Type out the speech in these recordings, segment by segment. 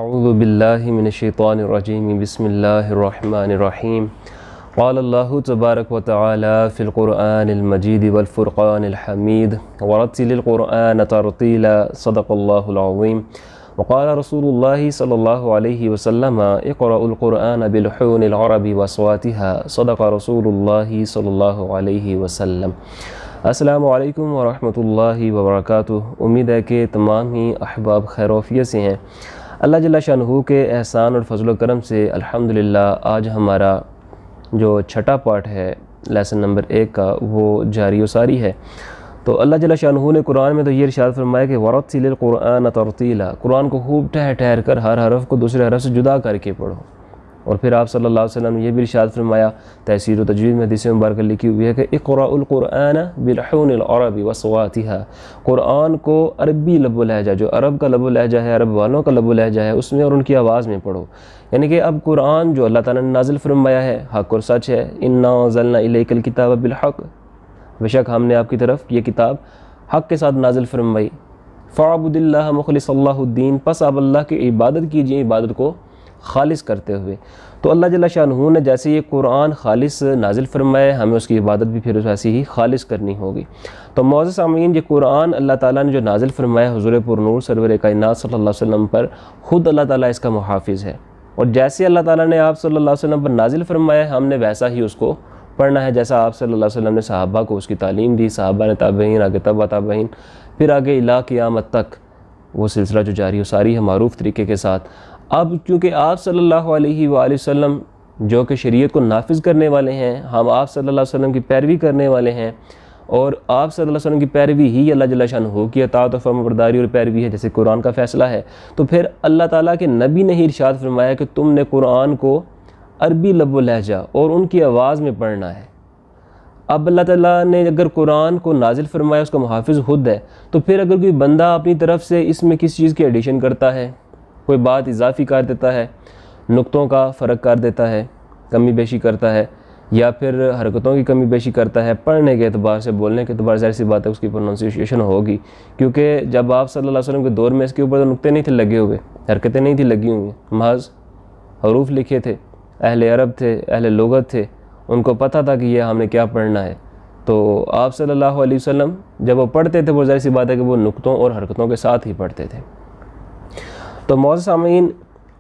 اعوذ باللہ من الشیطان الرجیم بسم اللہ الرحمن الرحیم قال اللہ تبارک و تعالی فی القرآن المجید والفرقان الحمید ورتل القرآن ترتیلا صدق اللہ العظیم وقال رسول اللہ صلی اللہ علیہ وسلم اقرأوا القرآن بلحون العرب واصواتها صدق رسول اللہ صلی اللہ علیہ وسلم۔ السلام علیکم ورحمۃ اللہ وبرکاتہ۔ امید ہے کہ تمام ہی احباب خیر و عافیت سے ہیں۔ اللہ جل شانہ کے احسان اور فضل و کرم سے الحمدللہ آج ہمارا جو چھٹا پارٹ ہے لیسن نمبر 1 کا وہ جاری و ساری ہے۔ تو اللہ جل شانہ نے قرآن میں تو یہ ارشاد فرمایا کہ وَرَتِّلِ الْقُرْآنَ تَرْتِيلًا، قرآن کو خوب ٹھہر کر ہر حرف کو دوسرے حرف سے جدا کر کے پڑھو۔ اور پھر آپ صلی اللہ علیہ وسلم نے یہ بھی ارشاد فرمایا، تفسیر و تجوید میں حدیث مبارکہ لکھی ہوئی ہے کہ اقرأوا القرآن بلحون العرب واصواتها، قرآن کو عربی لب و لہجہ، جو عرب کا لب و لہجہ ہے، عرب والوں کا لب و لہجہ ہے، اس میں اور ان کی آواز میں پڑھو۔ یعنی کہ اب قرآن جو اللہ تعالیٰ نے نازل فرمایا ہے حق اور سچ ہے، اِنَّا أَنزَلْنَا إِلَيْكَ الْكِتَابَ بِالْحَقِّ، بے شک ہم نے آپ کی طرف یہ کتاب حق کے ساتھ نازل فرمائی۔ فَاعْبُدِ اللَّهَ مُخْلِصَ اللَّهُ الدِّينَ، پس آپ اللہ کی عبادت کیجئے، عبادت کو خالص کرتے ہوئے۔ تو اللہ جل شانہ نے جیسے یہ قرآن خالص نازل فرمایا، ہمیں اس کی عبادت بھی پھر ویسی ہی خالص کرنی ہوگی۔ تو معزز سامعین، یہ قرآن اللہ تعالیٰ نے جو نازل فرمایا حضور پرنور سرور کائنات صلی اللہ علیہ وسلم پر، خود اللہ تعالیٰ اس کا محافظ ہے، اور جیسے اللہ تعالیٰ نے آپ صلی اللہ علیہ وسلم پر نازل فرمایا ہم نے ویسا ہی اس کو پڑھنا ہے، جیسا آپ صلی اللہ علیہ وسلم نے صحابہ کو اس کی تعلیم دی، صحابہ نے تابعین، آگے تبع تابعین، پھر آگے الی قیامت تک وہ سلسلہ جو جاری و ساری ہے معروف طریقے کے ساتھ۔ اب کیونکہ آپ صلی اللہ علیہ وآلہ وسلم جو کہ شریعت کو نافذ کرنے والے ہیں، ہم آپ صلی اللہ علیہ وسلم کی پیروی کرنے والے ہیں، اور آپ صلی اللہ علیہ وسلم کی پیروی ہی اللہ جل شانہ کی اطاعت و فرمانبرداری اور پیروی ہے، جیسے قرآن کا فیصلہ ہے۔ تو پھر اللہ تعالیٰ کے نبی نے ہی ارشاد فرمایا کہ تم نے قرآن کو عربی لب و لہجہ اور ان کی آواز میں پڑھنا ہے۔ اب اللہ تعالیٰ نے اگر قرآن کو نازل فرمایا، اس کا محافظ خود ہے، تو پھر اگر کوئی بندہ اپنی طرف سے اس میں کسی چیز کی ایڈیشن کرتا ہے، کوئی بات اضافی کر دیتا ہے، نقطوں کا فرق کر دیتا ہے، کمی بیشی کرتا ہے، یا پھر حرکتوں کی کمی بیشی کرتا ہے، پڑھنے کے اعتبار سے، بولنے کے اعتبار سے، ایسی بات ہے اس کی پروننسیشن ہوگی، کیونکہ جب آپ صلی اللہ علیہ وسلم کے دور میں اس کے اوپر تو نقطے نہیں تھے لگے ہوئے، حرکتیں نہیں تھی لگی ہوئی، محض حروف لکھے تھے، اہل عرب تھے، اہل لغت تھے، ان کو پتہ تھا کہ یہ ہم نے کیا پڑھنا ہے۔ تو آپ صلی اللہ علیہ وسلم جب وہ پڑھتے تھے، وہ ظاہر سی بات ہے کہ وہ نقطوں اور حرکتوں کے ساتھ ہی پڑھتے تھے۔ تو معزز سامعین،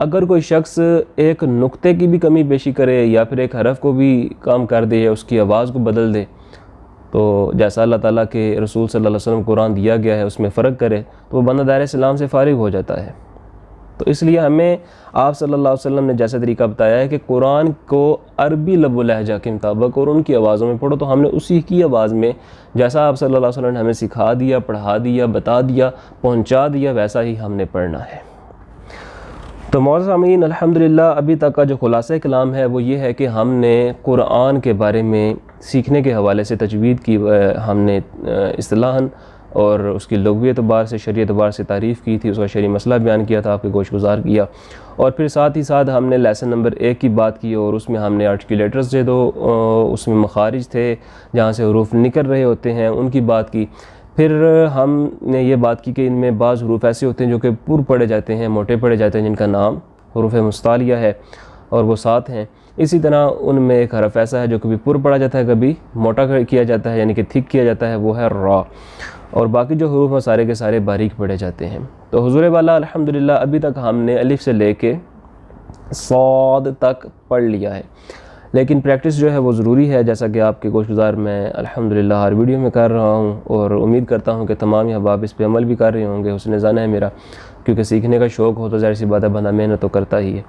اگر کوئی شخص ایک نقطے کی بھی کمی بیشی کرے یا پھر ایک حرف کو بھی کام کر دے یا اس کی آواز کو بدل دے، تو جیسا اللہ تعالیٰ کے رسول صلی اللہ علیہ وسلم قرآن دیا گیا ہے اس میں فرق کرے، تو وہ بندہ دائرہ اسلام سے فارغ ہو جاتا ہے۔ تو اس لیے ہمیں آپ صلی اللہ علیہ وسلم نے جیسا طریقہ بتایا ہے کہ قرآن کو عربی لب و لہجہ کے مطابق اور ان کی آوازوں میں پڑھو، تو ہم نے اسی کی آواز میں جیسا آپ صلی اللہ علیہ وسلم نے ہمیں سکھا دیا، پڑھا دیا، بتا دیا، پہنچا دیا، ویسا ہی ہم نے پڑھنا ہے۔ تو معزز سامعین، الحمدللہ ابھی تک کا جو خلاصہ کلام ہے وہ یہ ہے کہ ہم نے قرآن کے بارے میں سیکھنے کے حوالے سے تجوید کی ہم نے اصطلاحاً اور اس کی لغوی اعتبار سے، شرعی اعتبار سے تعریف کی تھی، اس کا شرعی مسئلہ بیان کیا تھا، آپ کے گوش گزار کیا، اور پھر ساتھ ہی ساتھ ہم نے لیسن نمبر 1 کی بات کی، اور اس میں ہم نے آرٹیکولیٹرز جو اس میں مخارج تھے جہاں سے حروف نکل رہے ہوتے ہیں ان کی بات کی۔ پھر ہم نے یہ بات کی کہ ان میں بعض حروف ایسے ہوتے ہیں جو کہ پر پڑھے جاتے ہیں، موٹے پڑھے جاتے ہیں، جن کا نام حروف مستعلیہ ہے، اور وہ 7 ہیں۔ اسی طرح ان میں ایک حرف ایسا ہے جو کبھی پر پڑھا جاتا ہے، کبھی موٹا کیا جاتا ہے، یعنی کہ تھک کیا جاتا ہے، وہ ہے را، اور باقی جو حروف ہیں سارے کے سارے باریک پڑھے جاتے ہیں۔ تو حضور والا الحمدللہ ابھی تک ہم نے الف سے لے کے صاد تک پڑھ لیا ہے، لیکن پریکٹس جو ہے وہ ضروری ہے، جیسا کہ آپ کے گوش گزار میں الحمدللہ ہر ویڈیو میں کر رہا ہوں، اور امید کرتا ہوں کہ تمام احباب اس پہ عمل بھی کر رہے ہوں گے۔ حسن ظن ہے میرا، کیونکہ سیکھنے کا شوق ہو تو ظاہر سی بات ہے بندہ محنت تو کرتا ہی ہے۔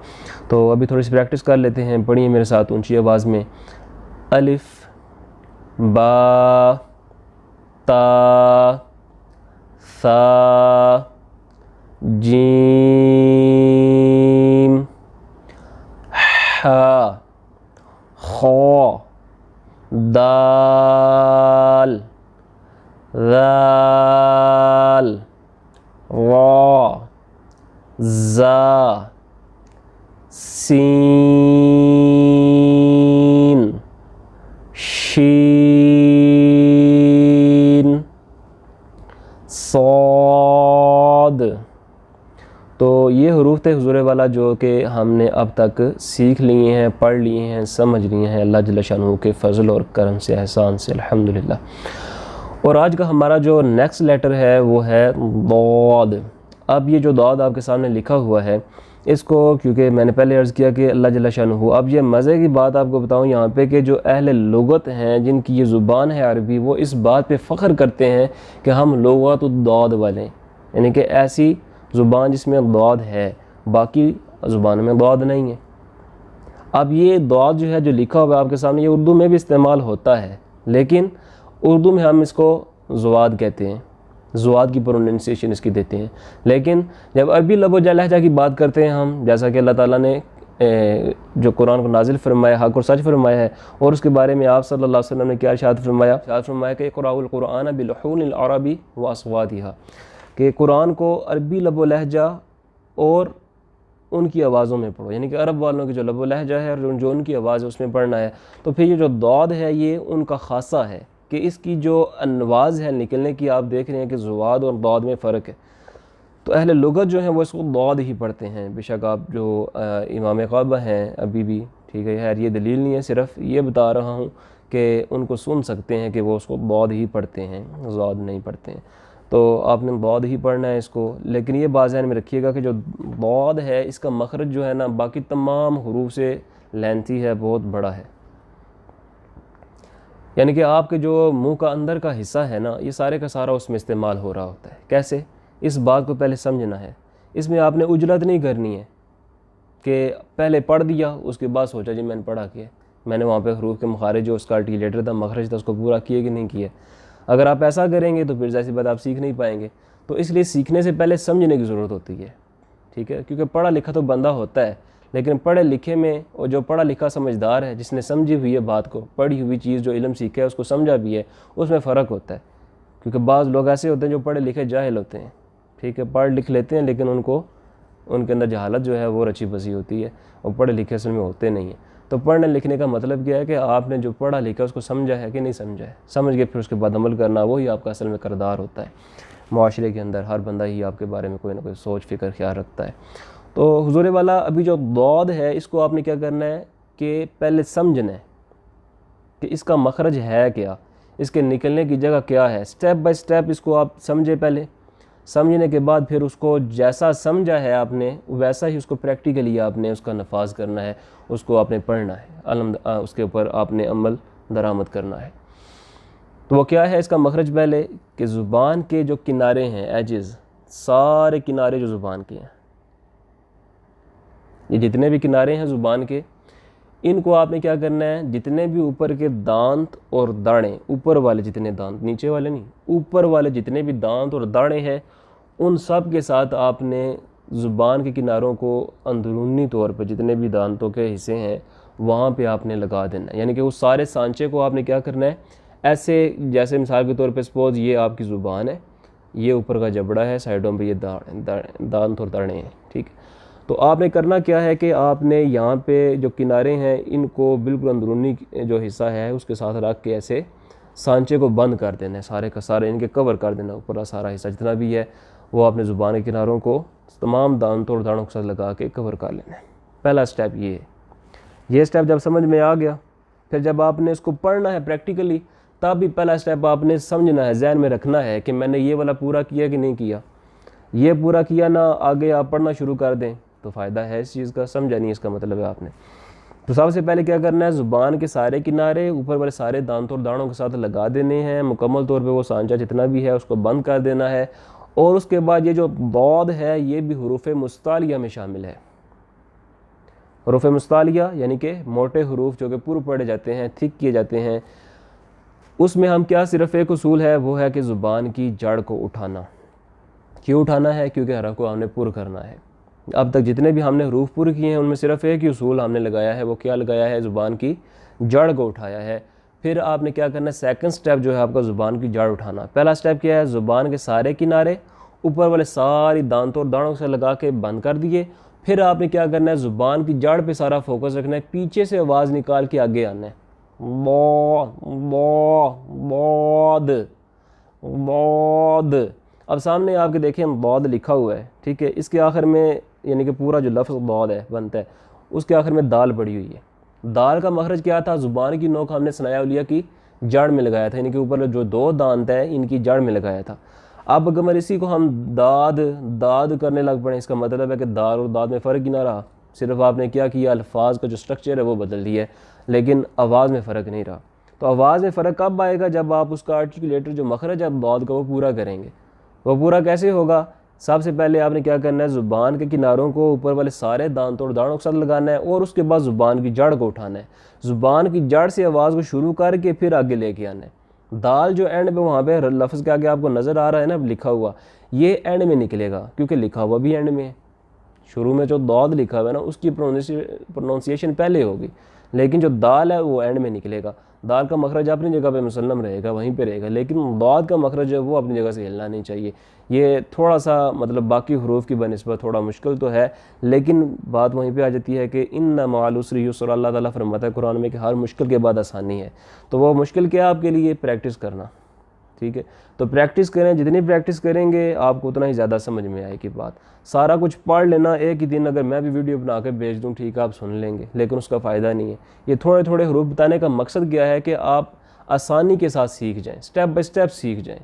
تو ابھی تھوڑی سی پریکٹس کر لیتے ہیں، پڑھیے میرے ساتھ اونچی آواز میں، الف با تا ثا جیم حا خا دال ذال را زا سین شین صاد تو یہ حروف تھے حضور والا جو کہ ہم نے اب تک سیکھ لیے ہیں، پڑھ لیے ہیں، سمجھ لیے ہیں اللہ جل شانہ کے فضل اور کرم سے، احسان سے، الحمدللہ۔ اور آج کا ہمارا جو نیکسٹ لیٹر ہے وہ ہے ضاد۔ اب یہ جو ضاد آپ کے سامنے لکھا ہوا ہے، اس کو کیونکہ میں نے پہلے عرض کیا کہ اللہ جل شانہ، اب یہ مزے کی بات آپ کو بتاؤں یہاں پہ کہ جو اہل لغت ہیں جن کی یہ زبان ہے عربی، وہ اس بات پہ فخر کرتے ہیں کہ ہم لغت الضاد والے ہیں، یعنی کہ ایسی زبان جس میں ضاد ہے، باقی زبان میں ضاد نہیں ہے۔ اب یہ ضاد جو ہے جو لکھا ہوا آپ کے سامنے، یہ اردو میں بھی استعمال ہوتا ہے، لیکن اردو میں ہم اس کو زواد کہتے ہیں، زواد کی پروننسیشن اس کی دیتے ہیں۔ لیکن جب عربی لب و لہجہ کی بات کرتے ہیں ہم، جیسا کہ اللہ تعالیٰ نے جو قرآن کو نازل فرمایا، حق اور سچ فرمایا ہے، اور اس کے بارے میں آپ صلی اللہ علیہ وسلم نے کیا ارشاد فرمایا؟ ارشاد فرمایا کہ اقرأوا القرآن بلحون العرب واصواتها، کہ قرآن کو عربی لب و لہجہ اور ان کی آوازوں میں پڑھو، یعنی کہ عرب والوں کی جو لب و لہجہ ہے اور جو ان کی آواز ہے اس میں پڑھنا ہے۔ تو پھر یہ جو ضاد ہے یہ ان کا خاصہ ہے کہ اس کی جو انواز ہے نکلنے کی، آپ دیکھ رہے ہیں کہ زواد اور ضاد میں فرق ہے۔ تو اہل لغت جو ہیں وہ اس کو ضاد ہی پڑھتے ہیں، بے شک آپ جو امام قعبہ ہیں ابھی بھی، ٹھیک ہے، خیر یہ دلیل نہیں ہے، صرف یہ بتا رہا ہوں کہ ان کو سن سکتے ہیں کہ وہ اس کو ضاد ہی پڑھتے ہیں، ضاد نہیں پڑھتے ہیں۔ تو آپ نے ضاد ہی پڑھنا ہے اس کو، لیکن یہ بات ذہن میں رکھیے گا کہ جو ضاد ہے اس کا مخرج جو ہے نا باقی تمام حروف سے لینتھی ہے، بہت بڑا ہے، یعنی کہ آپ کے جو منہ کا اندر کا حصہ ہے نا، یہ سارے کا سارا اس میں استعمال ہو رہا ہوتا ہے۔ کیسے؟ اس بات کو پہلے سمجھنا ہے، اس میں آپ نے عجلت نہیں کرنی ہے کہ پہلے پڑھ دیا اس کے بعد سوچا جی میں نے پڑھا کیا، میں نے وہاں پہ حروف کے مخارج جو اس کا ارٹیکولیٹر تھا، مخرج تھا، اس کو پورا کیے کہ نہیں کیا۔ اگر آپ ایسا کریں گے تو پھر ظاہر سی بات آپ سیکھ نہیں پائیں گے۔ تو اس لیے سیکھنے سے پہلے سمجھنے کی ضرورت ہوتی ہے، ٹھیک ہے، کیونکہ پڑھا لکھا تو بندہ ہوتا ہے، لیکن پڑھے لکھے میں اور جو پڑھا لکھا سمجھدار ہے، جس نے سمجھی ہوئی ہے بات کو، پڑھی ہوئی چیز جو علم سیکھا ہے اس کو سمجھا بھی ہے، اس میں فرق ہوتا ہے۔ کیونکہ بعض لوگ ایسے ہوتے ہیں جو پڑھے لکھے جاہل ہوتے ہیں، ٹھیک ہے، پڑھ لکھ لیتے ہیں لیکن ان کے اندر جہالت جو ہے وہ رچی بسی ہوتی ہے، اور پڑھے لکھے اصل میں ہوتے نہیں ہیں۔ تو پڑھنے لکھنے کا مطلب کیا ہے کہ آپ نے جو پڑھا لکھا اس کو سمجھا ہے کہ نہیں سمجھا ہے، سمجھ کے پھر اس کے بعد عمل کرنا، وہی آپ کا اصل میں کردار ہوتا ہے۔ معاشرے کے اندر ہر بندہ ہی آپ کے بارے میں کوئی نہ کوئی سوچ فکر خیال رکھتا ہے۔ تو حضور والا ابھی جو ضاد ہے اس کو آپ نے کیا کرنا ہے کہ پہلے سمجھنا ہے کہ اس کا مخرج ہے کیا، اس کے نکلنے کی جگہ کیا ہے، سٹیپ بائی سٹیپ اس کو آپ سمجھے پہلے، سمجھنے کے بعد پھر اس کو جیسا سمجھا ہے آپ نے ویسا ہی اس کو پریکٹیکلی آپ نے اس کا نفاذ کرنا ہے، اس کو آپ نے پڑھنا ہے، اس کے اوپر آپ نے عمل درآمد کرنا ہے۔ تو وہ کیا ہے اس کا مخرج؟ پہلے کہ زبان کے جو کنارے ہیں، ایجز، سارے کنارے جو زبان کے ہیں، یہ جتنے بھی کنارے ہیں زبان کے، ان کو آپ نے کیا کرنا ہے، جتنے بھی اوپر کے دانت اور داڑیں، اوپر والے جتنے دانت، نیچے والے نہیں، اوپر والے جتنے بھی دانت اور داڑیں ہیں، ان سب کے ساتھ آپ نے زبان کے کناروں کو اندرونی طور پہ جتنے بھی دانتوں کے حصے ہیں وہاں پہ آپ نے لگا دینا ہے، یعنی کہ اس سارے سانچے کو آپ نے کیا کرنا ہے، ایسے جیسے مثال کے طور پہ سپوز یہ آپ کی زبان ہے، یہ اوپر کا جبڑا ہے، سائڈوں پہ یہ دانت اور داڑیں ہیں، ٹھیک ہے۔ تو آپ نے کرنا کیا ہے کہ آپ نے یہاں پہ جو کنارے ہیں ان کو بالکل اندرونی جو حصہ ہے اس کے ساتھ رکھ کے ایسے سانچے کو بند کر دینا ہے، سارے کا سارے ان کے کور کر دینا، اوپر کا سارا حصہ جتنا بھی ہے وہ آپ نے زبان کے کناروں کو تمام دانتوں اور داڑوں کے ساتھ لگا کے کور کر لینا ہے۔ پہلا سٹیپ یہ ہے۔ یہ سٹیپ جب سمجھ میں آ گیا، پھر جب آپ نے اس کو پڑھنا ہے پریکٹیکلی، تب بھی پہلا سٹیپ آپ نے سمجھنا ہے، ذہن میں رکھنا ہے کہ میں نے یہ والا پورا کیا کہ نہیں کیا۔ یہ پورا کیا نہ آگے آپ پڑھنا شروع کر دیں تو فائدہ ہے اس چیز کا، سمجھا نہیں اس کا مطلب ہے آپ نے۔ تو سب سے پہلے کیا کرنا ہے، زبان کے سارے کنارے اوپر والے سارے دانتوں اور داڑوں کے ساتھ لگا دینے ہیں، مکمل طور پہ وہ سانچہ جتنا بھی ہے اس کو بند کر دینا ہے، اور اس کے بعد یہ جو ضاد ہے یہ بھی حروف مستعلیہ میں شامل ہے۔ حروف مستعلیہ یعنی کہ موٹے حروف جو کہ پر پڑھے جاتے ہیں، تھک کیے جاتے ہیں، اس میں ہم کیا صرف ایک اصول ہے، وہ ہے کہ زبان کی جڑ کو اٹھانا۔ کیوں اٹھانا ہے؟ کیونکہ حرف کو ہم نے پر کرنا ہے۔ اب تک جتنے بھی ہم نے حروف پر کیے ہیں ان میں صرف ایک ہی اصول ہم نے لگایا ہے، وہ کیا لگایا ہے؟ زبان کی جڑ کو اٹھایا ہے۔ پھر آپ نے کیا کرنا ہے، سیکنڈ سٹیپ جو ہے آپ کا زبان کی جڑ اٹھانا۔ پہلا سٹیپ کیا ہے، زبان کے سارے کنارے اوپر والے ساری دانتوں اور داڑوں سے لگا کے بند کر دیے۔ پھر آپ نے کیا کرنا ہے، زبان کی جڑ پہ سارا فوکس رکھنا ہے، پیچھے سے آواز نکال کے آگے آنا ہے، ضاد ضاد ضاد۔ اب سامنے آپ کے دیکھیں ضاد لکھا ہوا ہے، ٹھیک ہے، اس کے آخر میں یعنی کہ پورا جو لفظ ضاد ہے بنتا ہے اس کے آخر میں دال پڑی ہوئی ہے۔ دال کا مخرج کیا تھا؟ زبان کی نوک ہم نے ثنایا الیہ کی جڑ میں لگایا تھا، یعنی کہ اوپر جو دو دانت ہے ان کی جڑ میں لگایا تھا۔ اب اگر اسی کو ہم داد کرنے لگ پڑیں، اس کا مطلب ہے کہ دال اور داد میں فرق ہی نہ رہا، صرف آپ نے کیا کیا، الفاظ کا جو سٹرکچر ہے وہ بدل دیا ہے، لیکن آواز میں فرق نہیں رہا۔ تو آواز میں فرق کب آئے گا؟ جب آپ اس کا آرٹیکولیٹر جو مخرج ہے داد کا وہ پورا کریں گے۔ وہ پورا کیسے ہوگا؟ سب سے پہلے آپ نے کیا کرنا ہے، زبان کے کناروں کو اوپر والے سارے دانتوں اور داڑھوں کے ساتھ لگانا ہے، اور اس کے بعد زبان کی جڑ کو اٹھانا ہے، زبان کی جڑ سے آواز کو شروع کر کے پھر آگے لے کے آنا ہے۔ دال جو اینڈ پہ وہاں پہ لفظ کے آگے آپ کو نظر آ رہا ہے نا لکھا ہوا، یہ اینڈ میں نکلے گا، کیونکہ لکھا ہوا بھی اینڈ میں ہے۔ شروع میں جو داد لکھا ہوا ہے نا اس کی پروننسیشن پہلے ہوگی، لیکن جو دال ہے وہ اینڈ میں نکلے گا۔ دال کا مخرج اپنی جگہ پہ مسلم رہے گا، وہیں پہ رہے گا، لیکن داد کا مخرج ہے وہ اپنی جگہ سے ہلنا نہیں چاہیے۔ یہ تھوڑا سا مطلب باقی حروف کی بنسبت تھوڑا مشکل تو ہے، لیکن بات وہیں پہ آ جاتی ہے کہ ان مع العسر یسرا، اللہ تعالیٰ فرماتا ہے قرآن میں کہ ہر مشکل کے بعد آسانی ہے۔ تو وہ مشکل کیا آپ کے لیے؟ پریکٹس کرنا، ٹھیک ہے۔ تو پریکٹس کریں، جتنی پریکٹس کریں گے آپ کو اتنا ہی زیادہ سمجھ میں آئے گی بات۔ سارا کچھ پڑھ لینا ایک ہی دن، اگر میں بھی ویڈیو بنا کے بھیج دوں ٹھیک ہے آپ سن لیں گے، لیکن اس کا فائدہ نہیں ہے۔ یہ تھوڑے تھوڑے حروف بتانے کا مقصد کیا ہے کہ آپ آسانی کے ساتھ سیکھ جائیں، سٹیپ بائی سٹیپ سیکھ جائیں،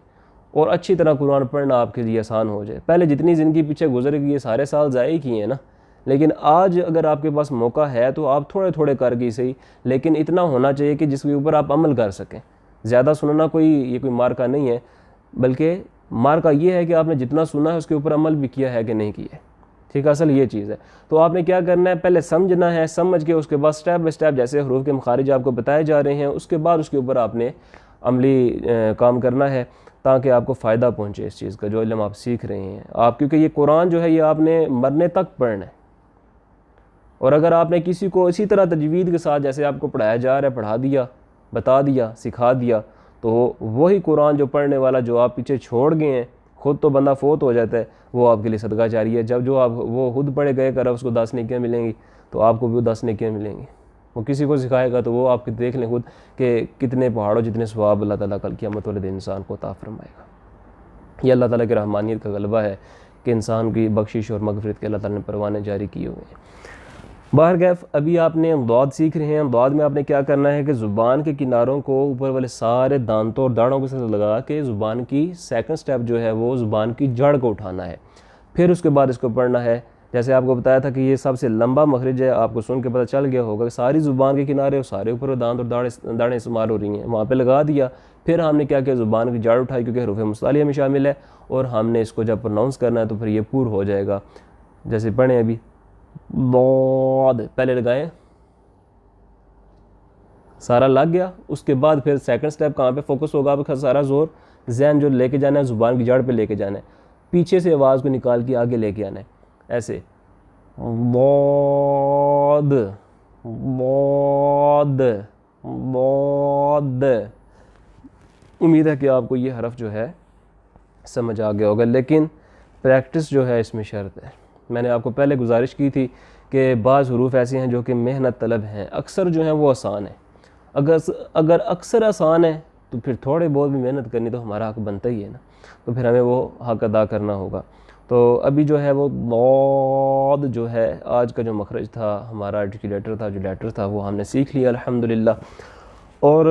اور اچھی طرح قرآن پڑھنا آپ کے لیے آسان ہو جائے۔ پہلے جتنی زندگی پیچھے گزر گئی ہے سارے سال ضائع کیے ہیں نا، لیکن آج اگر آپ کے پاس موقع ہے تو آپ تھوڑے تھوڑے کر کے صحیح، لیکن اتنا ہونا چاہیے کہ جس کے اوپر آپ عمل کر سکیں۔ زیادہ سننا یہ کوئی مارکا نہیں ہے، بلکہ مارکا یہ ہے کہ آپ نے جتنا سنا ہے اس کے اوپر عمل بھی کیا ہے کہ نہیں کیا ہے، ٹھیک ہے، اصل یہ چیز ہے۔ تو آپ نے کیا کرنا ہے، پہلے سمجھنا ہے، سمجھ کے اس کے بعد سٹیپ بائی سٹیپ جیسے حروف کے مخارج آپ کو بتائے جا رہے ہیں اس کے بعد اس کے اوپر آپ نے عملی کام کرنا ہے، تاکہ آپ کو فائدہ پہنچے اس چیز کا جو علم آپ سیکھ رہے ہیں آپ، کیونکہ یہ قرآن جو ہے یہ آپ نے مرنے تک پڑھنا ہے۔ اور اگر آپ نے کسی کو اسی طرح تجوید کے ساتھ جیسے آپ کو پڑھایا جا رہا ہے پڑھا دیا، بتا دیا، سکھا دیا، تو وہی قرآن جو پڑھنے والا جو آپ پیچھے چھوڑ گئے ہیں، خود تو بندہ فوت ہو جاتا ہے، وہ آپ کے لیے صدقہ جاری ہے۔ جب جو آپ وہ خود پڑھے گئے کر اس کو 10 نیکیاں ملیں گی، تو آپ کو بھی 10 نیکیاں ملیں گی۔ وہ کسی کو سکھائے گا تو وہ آپ دیکھ لیں خود کہ کتنے پہاڑوں جتنے ثواب اللہ تعالیٰ کل قیامت والے دن انسان کو عطا فرمائے گا۔ یہ اللہ تعالیٰ کی رحمانیت کا غلبہ ہے کہ انسان کی بخشش اور مغفرت کے اللہ تعالیٰ نے پروانے جاری کیے ہوئے ہیں۔ بہرکیف ابھی آپ نے ضاد سیکھ رہے ہیں، ضاد میں آپ نے کیا کرنا ہے کہ زبان کے کناروں کو اوپر والے سارے دانتوں اور داڑھوں کے ساتھ لگا کے زبان کی سیکنڈ سٹیپ جو ہے وہ زبان کی جڑ کو اٹھانا ہے، پھر اس کے بعد اس کو پڑھنا ہے۔ جیسے آپ کو بتایا تھا کہ یہ سب سے لمبا مخرج ہے، آپ کو سن کے پتہ چل گیا ہوگا کہ ساری زبان کے کنارے اور سارے اوپر دانت اور داڑھیں استعمال ہو رہی ہیں، وہاں پہ لگا دیا۔ پھر ہم نے کیا کیا، زبان کی جڑ اٹھائی کیونکہ حروف مصطلحہ میں شامل ہے، اور ہم نے اس کو جب پروناؤنس کرنا ہے تو پھر یہ پور ہو جائے گا۔ جیسے پڑھیں ابھی ضاد، پہلے لگائیں، سارا لگ گیا، اس کے بعد پھر سیکنڈ سٹیپ کہاں پہ فوکس ہوگا، آپ کا سارا زور ذہن جو لے کے جانا ہے زبان کی جڑ پہ لے کے جانا ہے، پیچھے سے آواز کو نکال کے آگے لے کے آنا ہے، ایسے ضاد ضاد ضاد۔ امید ہے کہ آپ کو یہ حرف جو ہے سمجھ آ گیا ہوگا، لیکن پریکٹس جو ہے اس میں شرط ہے۔ میں نے آپ کو پہلے گزارش کی تھی کہ بعض حروف ایسے ہیں جو کہ محنت طلب ہیں، اکثر جو ہیں وہ آسان ہیں۔ اگر اکثر آسان ہے تو پھر تھوڑے بہت بھی محنت کرنی تو ہمارا حق بنتا ہی ہے نا، تو پھر ہمیں وہ حق ادا کرنا ہوگا۔ تو ابھی جو ہے وہ ضاد جو ہے آج کا جو مخرج تھا ہمارا آرٹیکولیٹر تھا، جو لیٹر تھا وہ ہم نے سیکھ لیا الحمدللہ۔ اور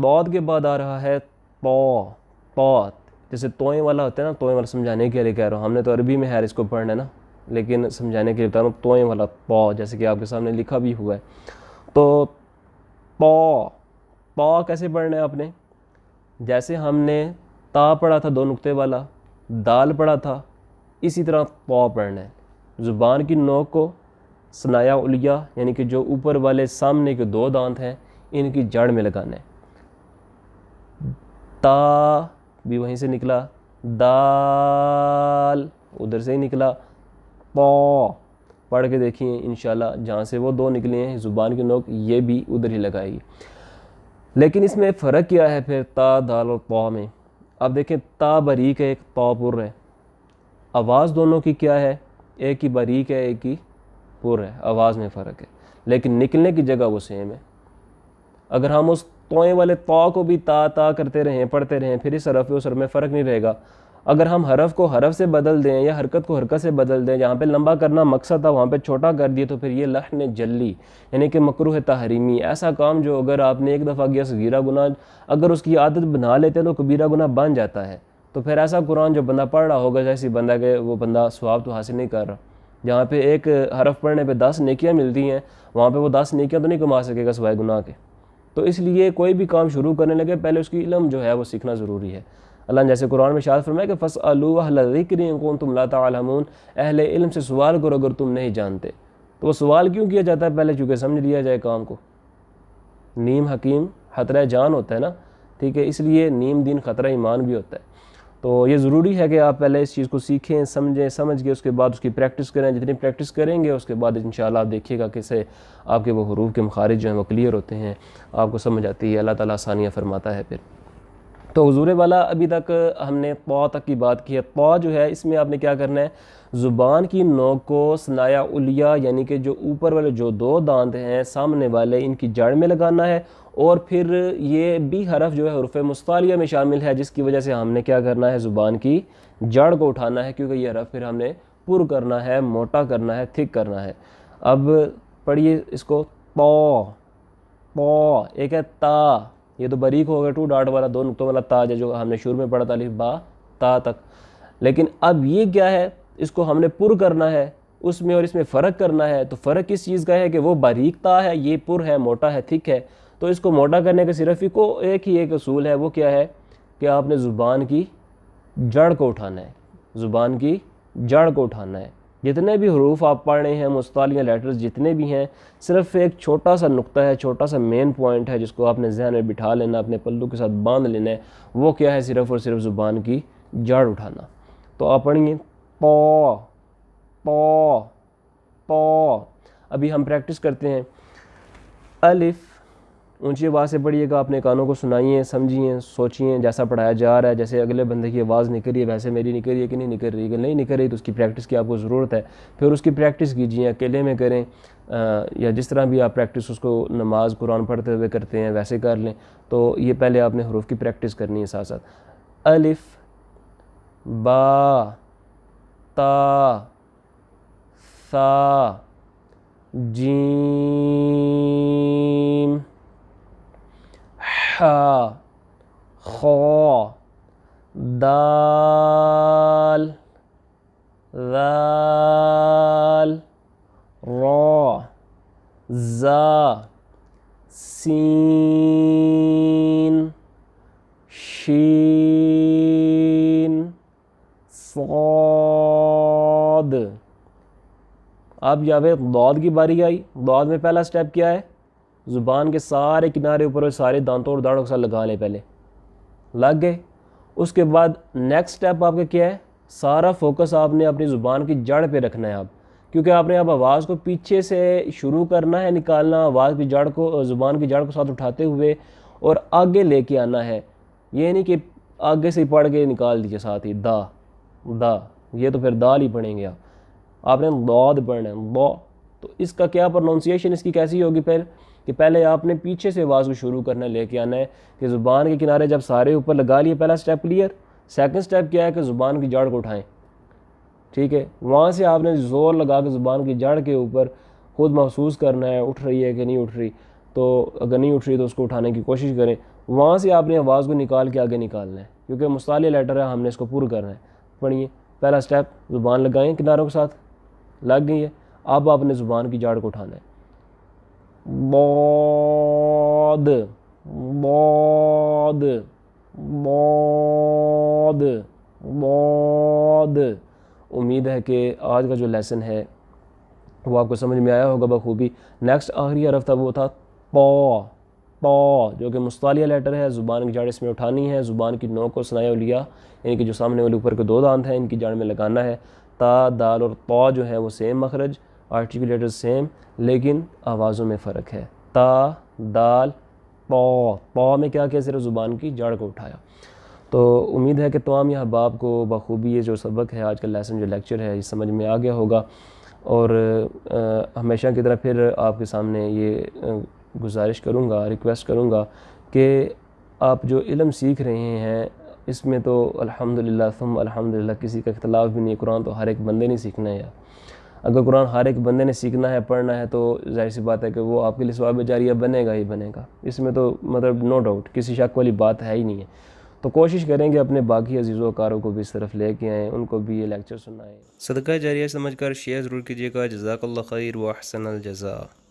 ضاد کے بعد آ رہا ہے طا، جیسے توئیں والا ہوتا ہے نا، توئیں والا سمجھانے کے لیے کہہ رہا ہوں، ہم نے تو عربی میں ہے اس کو پڑھنا ہے نا، لیکن سمجھانے کے لیے بتا رہا ہوں توئیں والا طا، جیسے کہ آپ کے سامنے لکھا بھی ہوا ہے۔ تو طا کیسے پڑھنا ہے آپ نے؟ جیسے ہم نے تا پڑھا تھا 2 نقطے والا، دال پڑھا تھا، اسی طرح طا پڑھنا ہے۔ زبان کی نوک کو ثنایا علیہ یعنی کہ جو اوپر والے سامنے کے 2 دانت ہیں ان کی جڑ میں لگانا ہے۔ تا بھی وہیں سے نکلا، دال ادھر سے ہی نکلا، طا پڑھ کے دیکھیے انشاءاللہ جہاں سے وہ 2 نکلے ہیں زبان کی نوک یہ بھی ادھر ہی لگائے گی۔ لیکن اس میں فرق کیا ہے پھر تا، دال اور طا میں؟ اب دیکھیں تا باریک ہے، ایک طا پر ہے، آواز دونوں کی کیا ہے؟ ایک کی باریک ہے ایک کی پر ہے، آواز میں فرق ہے، لیکن نکلنے کی جگہ وہ سیم ہے۔ اگر ہم اس توئیں والے طا کو بھی تا کرتے رہیں پڑھتے رہیں پھر اس حرف اس حرف میں فرق نہیں رہے گا۔ اگر ہم حرف کو حرف سے بدل دیں یا حرکت کو حرکت سے بدل دیں، جہاں پہ لمبا کرنا مقصد تھا وہاں پہ چھوٹا کر دیے، تو پھر یہ لحن جلی یعنی کہ مکروہ تحریمی، ایسا کام جو اگر آپ نے ایک دفعہ کیا صغیرہ گناہ، اگر اس کی عادت بنا لیتے ہیں تو کبیرہ گناہ بن جاتا ہے۔ تو پھر ایسا قرآن جو بندہ پڑھ رہا ہوگا جیسی بندہ کہ وہ بندہ ثواب تو حاصل نہیں کر رہا، جہاں پہ ایک حرف پڑھنے پہ 10 نیکیاں ملتی ہیں، وہاں پہ وہ 10 نیکیاں تو نہیں کما سکے گا سوائے گناہ کے۔ تو اس لیے کوئی بھی کام شروع کرنے لگے پہلے اس کی علم جو ہے وہ سیکھنا ضروری ہے۔ اللہ نے جیسے قرآن میں ارشاد فرمایا کہ فَاسْأَلُوا أَهْلَ الذِّكْرِ إِن كُنتُمْ لَا تَعْلَمُونَ، اہل علم سے سوال کرو اگر تم نہیں جانتے۔ تو وہ سوال کیوں کیا جاتا ہے؟ پہلے چونکہ سمجھ لیا جائے کام کو، نیم حکیم خطرہ جان ہوتا ہے نا، ٹھیک ہے، اس لیے نیم دین خطرہ ایمان بھی ہوتا ہے۔ تو یہ ضروری ہے کہ آپ پہلے اس چیز کو سیکھیں، سمجھیں، سمجھ کے اس کے بعد اس کی پریکٹس کریں۔ جتنی پریکٹس کریں گے اس کے بعد انشاءاللہ آپ دیکھیے گا کیسے آپ کے وہ حروف کے مخارج جو ہیں وہ کلیئر ہوتے ہیں، آپ کو سمجھ آتی ہے، اللہ تعالیٰ آسانیاں فرماتا ہے۔ پھر تو حضور والا ابھی تک ہم نے طا تک کی بات کی ہے۔ طا جو ہے اس میں آپ نے کیا کرنا ہے، زبان کی نوک کو ثنایا علیہ یعنی کہ جو اوپر والے جو 2 دانت ہیں سامنے والے، ان کی جڑ میں لگانا ہے، اور پھر یہ بھی حرف جو ہے حروف مستعلیہ میں شامل ہے، جس کی وجہ سے ہم نے کیا کرنا ہے، زبان کی جڑ کو اٹھانا ہے، کیونکہ یہ حرف پھر ہم نے پر کرنا ہے، موٹا کرنا ہے، تھک کرنا ہے۔ اب پڑھیے اس کو، طا، طا، ایک ہے تا، یہ تو باریک ہو گیا 2 ڈاٹ والا 2 نقطوں والا تا جو ہم نے شروع میں پڑھا تھا الف با تا تک، لیکن اب یہ کیا ہے، اس کو ہم نے پر کرنا ہے، اس میں اور اس میں فرق کرنا ہے۔ تو فرق کس چیز کا ہے کہ وہ باریک تا ہے، یہ پر ہے، موٹا ہے، تھک ہے۔ تو اس کو موٹا کرنے کا صرف ایک اصول ہے، وہ کیا ہے کہ آپ نے زبان کی جڑ کو اٹھانا ہے، زبان کی جڑ کو اٹھانا ہے۔ جتنے بھی حروف آپ پڑھ رہے ہیں مستعلیہ لیٹرز جتنے بھی ہیں، صرف ایک چھوٹا سا نقطہ ہے، چھوٹا سا مین پوائنٹ ہے جس کو آپ نے ذہن میں بٹھا لینا، اپنے پلو کے ساتھ باندھ لینا ہے، وہ کیا ہے، صرف اور صرف زبان کی جڑ اٹھانا۔ تو آپ پڑھیں گے طا، طا، طا۔ ابھی ہم پریکٹس کرتے ہیں۔ الف، اونچی آواز سے پڑھیے گا، اپنے کانوں کو سنائیے، سمجھیے، سوچیے جیسا پڑھایا جا رہا ہے، جیسے اگلے بندے کی آواز نکل رہی ہے ویسے میری نکل رہی ہے کہ نہیں نکل رہی ہے، کہ نہیں نکل رہی تو اس کی پریکٹس کی آپ کو ضرورت ہے۔ پھر اس کی پریکٹس کیجیے، اکیلے میں کریں یا جس طرح بھی آپ پریکٹس اس کو نماز قرآن پڑھتے ہوئے کرتے ہیں ویسے کر لیں۔ تو یہ پہلے آپ نے حروف کی پریکٹس کرنی ہے ساتھ ساتھ۔ الف، با، تا، ثا، جیم، حا، خا، دال، ذال، را، زا، سین، شین، صاد۔ اب یہاں پہ ضاد کی باری آئی۔ ضاد میں پہلا سٹیپ کیا ہے، زبان کے سارے کنارے اوپر سارے دانتوں اور داڑھوں کے ساتھ لگا لیں، پہلے لگ گئے۔ اس کے بعد نیکسٹ سٹیپ آپ کا کیا ہے، سارا فوکس آپ نے اپنی زبان کی جڑ پہ رکھنا ہے آپ، کیونکہ آپ نے اب آواز کو پیچھے سے شروع کرنا ہے نکالنا، آواز کی جڑ کو، زبان کی جڑ کو ساتھ اٹھاتے ہوئے اور آگے لے کے آنا ہے۔ یہ نہیں کہ آگے سے پڑھ کے نکال دیجیے ساتھ ہی دا، دا، یہ تو پھر دال ہی پڑھیں گے آپ نے ضاد پڑھنا ہے، ضا۔ تو اس کا کیا پروننسیشن اس کی کیسی ہوگی پھر، کہ پہلے آپ نے پیچھے سے آواز کو شروع کرنا ہے، لے کے آنا ہے، کہ زبان کے کنارے جب سارے اوپر لگا لیے، پہلا سٹیپ کلیئر۔ سیکنڈ سٹیپ کیا ہے کہ زبان کی جڑ کو اٹھائیں، ٹھیک ہے، وہاں سے آپ نے زور لگا کے زبان کی جڑ کے اوپر خود محسوس کرنا ہے اٹھ رہی ہے کہ نہیں اٹھ رہی، تو اگر نہیں اٹھ رہی تو اس کو اٹھانے کی کوشش کریں، وہاں سے آپ نے آواز کو نکال کے آگے نکالنا ہے، کیونکہ مستعلیہ لیٹر ہے، ہم نے اس کو پورا کرنا ہے۔ پڑھیے پہلا سٹیپ، زبان لگائیں کناروں کے ساتھ، لگ گئی ہے، اب آپ نے زبان کی جڑ کو اٹھانا ہے، ضاد، ضاد، ضاد، ضاد۔ امید ہے کہ آج کا جو لیسن ہے وہ آپ کو سمجھ میں آیا ہوگا بخوبی۔ نیکسٹ آخری حرف تھا وہ تھا طا، طا جو کہ مستعلیہ لیٹر ہے، زبان کی جڑ اس میں اٹھانی ہے، زبان کی نوک کو ثنایا علیہ یعنی کہ جو سامنے والے اوپر کے 2 دانت ہیں ان کی جڑ میں لگانا ہے۔ تا، دال اور طا جو ہے وہ سیم مخرج، آرٹیکولیٹر سیم، لیکن آوازوں میں فرق ہے۔ تا، دال، طا، طا میں کیا کیا، صرف زبان کی جڑ کو اٹھایا۔ تو امید ہے کہ تمام یہ احباب کو بخوبی یہ جو سبق ہے، آج کا لیسن جو لیکچر ہے، یہ سمجھ میں آ گیا ہوگا، اور ہمیشہ کی طرح پھر آپ کے سامنے یہ گزارش کروں گا، ریکویسٹ کروں گا کہ آپ جو علم سیکھ رہے ہیں اس میں تو الحمدللہ ثم الحمدللہ کسی کا اختلاف بھی نہیں ہے، قرآن تو ہر ایک بندے نے سیکھنا ہے یار. اگر قرآن ہر ایک بندے نے سیکھنا ہے، پڑھنا ہے، تو ظاہر سی بات ہے کہ وہ آپ کے لیے ثواب جاریہ بنے گا ہی بنے گا. اس میں تو مطلب نو ڈاؤٹ، کسی شک والی بات ہے ہی نہیں ہے. تو کوشش کریں کہ اپنے باقی عزیز و اقاروں کو بھی اس طرف لے کے آئیں، ان کو بھی یہ لیکچر سنائیں. صدقہ جاریہ سمجھ کر شیئر ضرور کیجیے گا. جزاک اللہ خیر و احسن الجزاء.